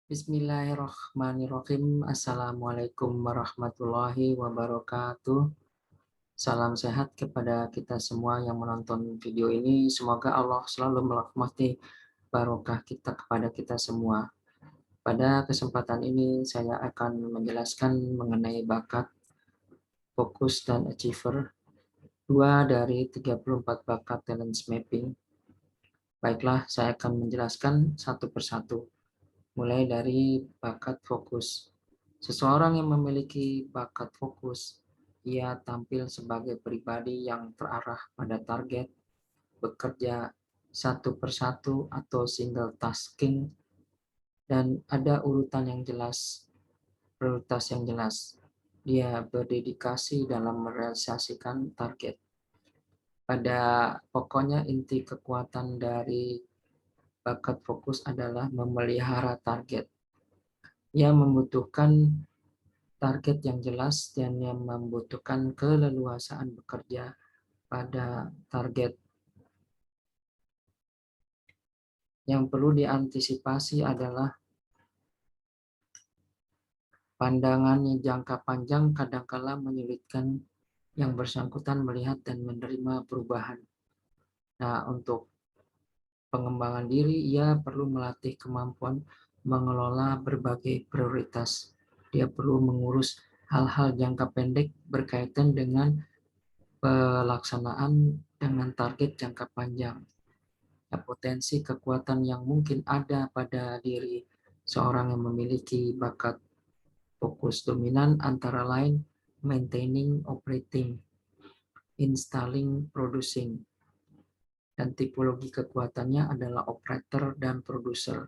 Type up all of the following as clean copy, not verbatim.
Bismillahirrahmanirrahim. Assalamualaikum warahmatullahi wabarakatuh. Salam sehat kepada kita semua yang menonton video ini. Semoga Allah selalu merahmati barokah kita kepada kita semua. Pada kesempatan ini saya akan menjelaskan mengenai bakat, fokus, dan achiever. 2 dari 34 bakat talent mapping. Baiklah, saya akan menjelaskan satu persatu. Mulai dari bakat fokus. Seseorang yang memiliki bakat fokus, ia tampil sebagai pribadi yang terarah pada target, bekerja satu persatu atau single tasking, dan ada urutan yang jelas, prioritas yang jelas. Dia berdedikasi dalam merealisasikan target. Pada pokoknya inti kekuatan dari bakat fokus adalah memelihara target. Ia membutuhkan target yang jelas dan yang membutuhkan keleluasaan bekerja pada target. Yang perlu diantisipasi adalah pandangannya jangka panjang kadangkala menyulitkan yang bersangkutan melihat dan menerima perubahan. Nah, untuk pengembangan diri, ia perlu melatih kemampuan mengelola berbagai prioritas. Dia perlu mengurus hal-hal jangka pendek berkaitan dengan pelaksanaan dengan target jangka panjang. Potensi kekuatan yang mungkin ada pada diri seorang yang memiliki bakat fokus dominan antara lain maintaining, operating, installing, producing. Dan tipologi kekuatannya adalah operator dan producer.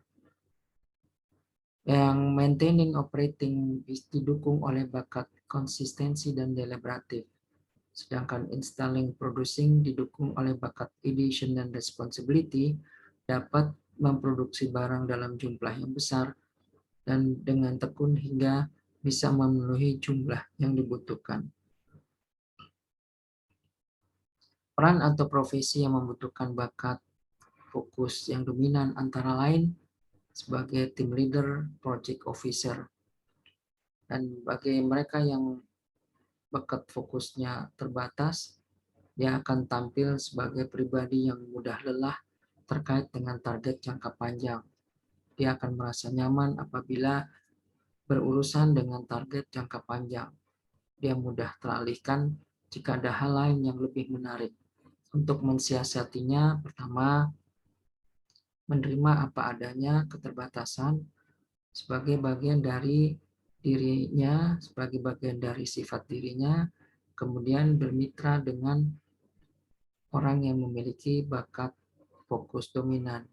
Yang maintaining, operating didukung oleh bakat konsistensi dan deliberatif. Sedangkan installing, producing didukung oleh bakat edition dan responsibility, dapat memproduksi barang dalam jumlah yang besar dan dengan tekun hingga bisa memenuhi jumlah yang dibutuhkan. Peran atau profesi yang membutuhkan bakat fokus yang dominan antara lain sebagai team leader, project officer. Dan bagi mereka yang bakat fokusnya terbatas, dia akan tampil sebagai pribadi yang mudah lelah terkait dengan target jangka panjang. Dia akan merasa nyaman apabila berurusan dengan target jangka panjang. Dia mudah teralihkan jika ada hal lain yang lebih menarik. Untuk mensiasatinya, pertama, menerima apa adanya keterbatasan sebagai bagian dari dirinya, sebagai bagian dari sifat dirinya, kemudian bermitra dengan orang yang memiliki bakat fokus dominan,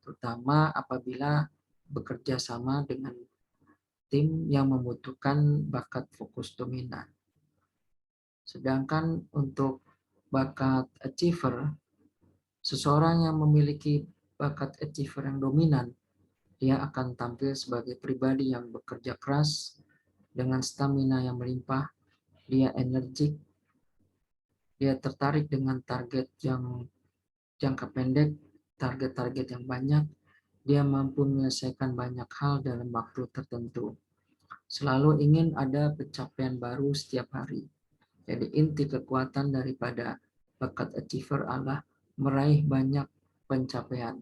terutama apabila bekerja sama dengan tim yang membutuhkan bakat fokus dominan. Sedangkan untuk bakat achiever, seseorang yang memiliki bakat achiever yang dominan, dia akan tampil sebagai pribadi yang bekerja keras dengan stamina yang melimpah, dia energik, dia tertarik dengan target yang jangka pendek, target-target yang banyak, dia mampu menyelesaikan banyak hal dalam waktu tertentu. Selalu ingin ada pencapaian baru setiap hari. Jadi inti kekuatan daripada bakat achiever adalah meraih banyak pencapaian.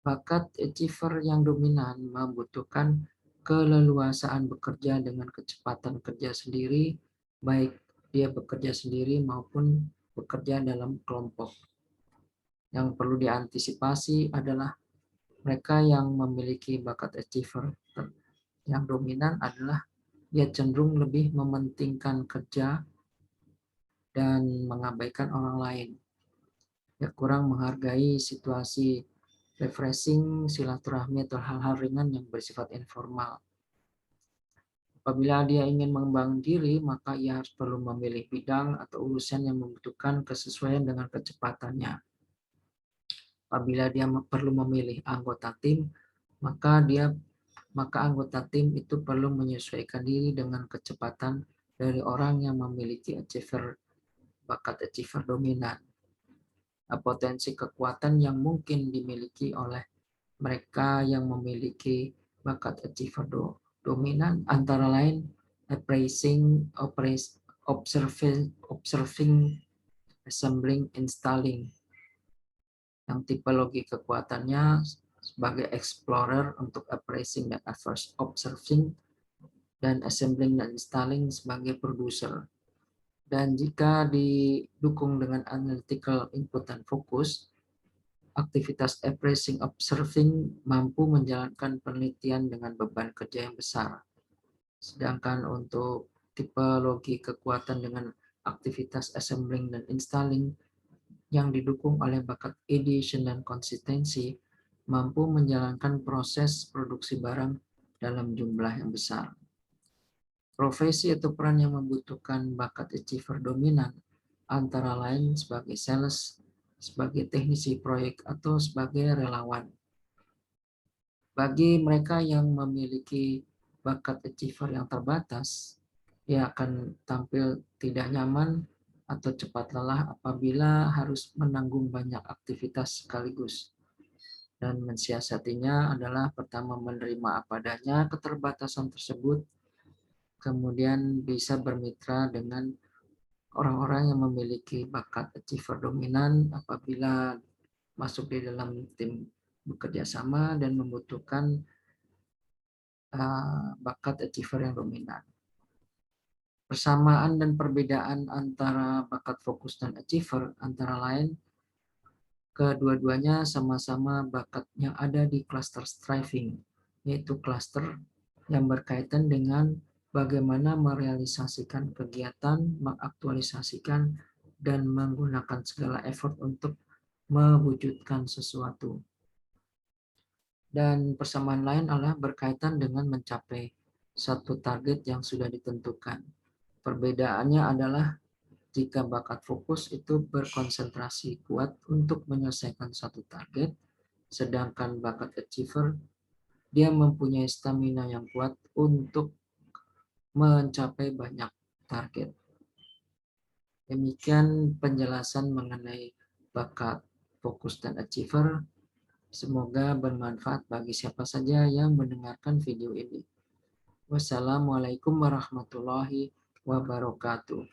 Bakat achiever yang dominan membutuhkan keleluasaan bekerja dengan kecepatan kerja sendiri, baik dia bekerja sendiri maupun bekerja dalam kelompok. Yang perlu diantisipasi adalah mereka yang memiliki bakat achiever yang dominan adalah dia cenderung lebih mementingkan kerja dan mengabaikan orang lain. Dia kurang menghargai situasi refreshing, silaturahmi atau hal-hal ringan yang bersifat informal. Apabila dia ingin mengembangkan diri, maka ia harus perlu memilih bidang atau urusan yang membutuhkan kesesuaian dengan kecepatannya. Apabila dia perlu memilih anggota tim, maka anggota tim itu perlu menyesuaikan diri dengan kecepatan dari orang yang memiliki bakat achiever dominan. Potensi kekuatan yang mungkin dimiliki oleh Mereka yang memiliki bakat achiever dominan antara lain appraising, observing, assembling, installing. Yang tipologi kekuatannya sebagai explorer untuk appraising dan observing, dan assembling dan installing sebagai producer. Dan jika didukung dengan analytical input dan fokus, aktivitas appraising observing mampu menjalankan penelitian dengan beban kerja yang besar. Sedangkan untuk tipologi kekuatan dengan aktivitas assembling dan installing yang didukung oleh bakat ideation dan konsistensi mampu menjalankan proses produksi barang dalam jumlah yang besar. Profesi atau peran yang membutuhkan bakat achiever dominan antara lain sebagai sales, sebagai teknisi proyek, atau sebagai relawan. Bagi mereka yang memiliki bakat achiever yang terbatas, ia akan tampil tidak nyaman atau cepat lelah apabila harus menanggung banyak aktivitas sekaligus. Dan mensiasatinya adalah pertama menerima apa adanya keterbatasan tersebut, kemudian bisa bermitra dengan orang-orang yang memiliki bakat achiever dominan apabila masuk di dalam tim bekerja sama dan membutuhkan bakat achiever yang dominan. Persamaan dan perbedaan antara bakat fokus dan achiever antara lain kedua-duanya sama-sama bakat yang ada di cluster striving, yaitu cluster yang berkaitan dengan bagaimana merealisasikan kegiatan, mengaktualisasikan, dan menggunakan segala effort untuk mewujudkan sesuatu. Dan persamaan lain adalah berkaitan dengan mencapai satu target yang sudah ditentukan. Perbedaannya adalah jika bakat fokus itu berkonsentrasi kuat untuk menyelesaikan satu target, sedangkan bakat achiever dia mempunyai stamina yang kuat untuk mencapai banyak target. Demikian penjelasan mengenai bakat fokus dan achiever. Semoga bermanfaat bagi siapa saja yang mendengarkan video ini. Wassalamualaikum warahmatullahi wabarakatuh.